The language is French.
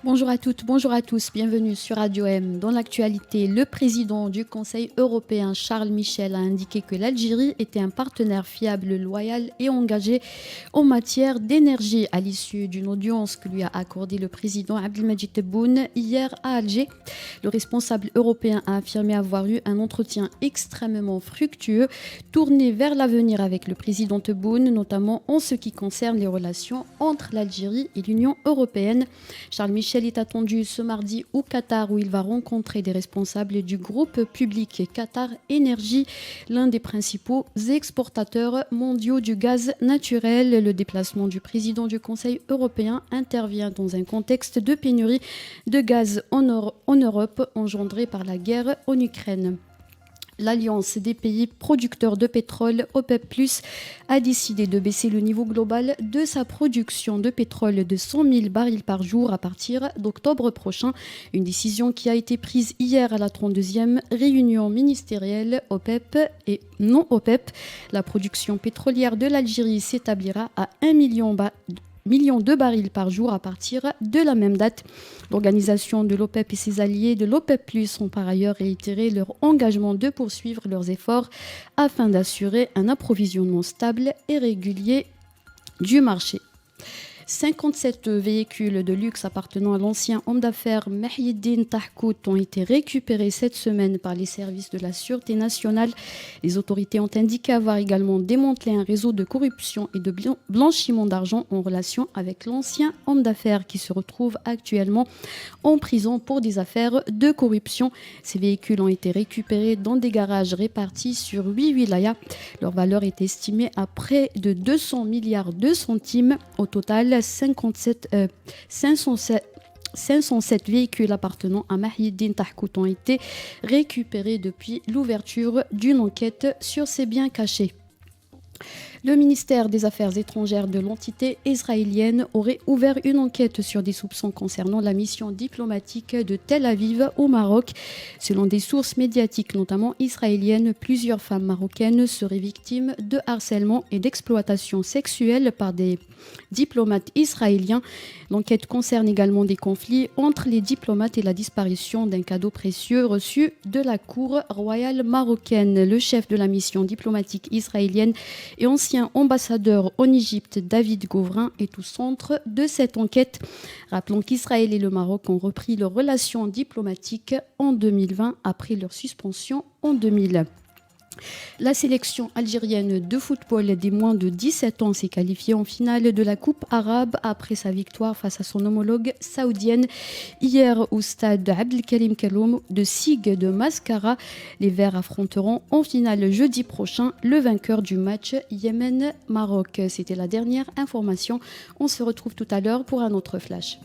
Bonjour à toutes, bonjour à tous, bienvenue sur Radio M. Dans l'actualité, le président du Conseil européen Charles Michel a indiqué que l'Algérie était un partenaire fiable, loyal et engagé en matière d'énergie à l'issue d'une audience que lui a accordée le président Abdelmadjid Tebboune hier à Alger. Le responsable européen a affirmé avoir eu un entretien extrêmement fructueux, tourné vers l'avenir avec le président Tebboune, notamment en ce qui concerne les relations entre l'Algérie et l'Union européenne. Charles Michel est attendu ce mardi au Qatar où il va rencontrer des responsables du groupe public Qatar Énergie, l'un des principaux exportateurs mondiaux du gaz naturel. Le déplacement du président du Conseil européen intervient dans un contexte de pénurie de gaz en Europe engendrée par la guerre en Ukraine. L'Alliance des pays producteurs de pétrole, OPEP+, a décidé de baisser le niveau global de sa production de pétrole de 100 000 barils par jour à partir d'octobre prochain. Une décision qui a été prise hier à la 32e réunion ministérielle OPEP et non OPEP. La production pétrolière de l'Algérie s'établira à 1 million de barils par jour à partir de la même date. L'organisation de l'OPEP et ses alliés de l'OPEP+ ont par ailleurs réitéré leur engagement de poursuivre leurs efforts afin d'assurer un approvisionnement stable et régulier du marché. 57 véhicules de luxe appartenant à l'ancien homme d'affaires Mahieddine Tahkout ont été récupérés cette semaine par les services de la Sûreté nationale. Les autorités ont indiqué avoir également démantelé un réseau de corruption et de blanchiment d'argent en relation avec l'ancien homme d'affaires qui se retrouve actuellement en prison pour des affaires de corruption. Ces véhicules ont été récupérés dans des garages répartis sur 8 wilayas. Leur valeur est estimée à près de 200 milliards de centimes. Au total, 507 véhicules appartenant à Mahieddine Tahkout ont été récupérés depuis l'ouverture d'une enquête sur ces biens cachés. Le ministère des Affaires étrangères de l'entité israélienne aurait ouvert une enquête sur des soupçons concernant la mission diplomatique de Tel Aviv au Maroc. Selon des sources médiatiques, notamment israéliennes, plusieurs femmes marocaines seraient victimes de harcèlement et d'exploitation sexuelle par des diplomates israéliens. L'enquête concerne également des conflits entre les diplomates et la disparition d'un cadeau précieux reçu de la cour royale marocaine. Le chef de la mission diplomatique israélienne et ancien ambassadeur en Égypte, David Govrin, est au centre de cette enquête. Rappelons qu'Israël et le Maroc ont repris leurs relations diplomatiques en 2020 après leur suspension en 2000. La sélection algérienne de football des moins de 17 ans s'est qualifiée en finale de la Coupe arabe après sa victoire face à son homologue saoudienne hier au stade Abdelkarim Kaloum de Sig de Mascara. Les Verts affronteront en finale jeudi prochain le vainqueur du match Yémen-Maroc. C'était la dernière information. On se retrouve tout à l'heure pour un autre flash.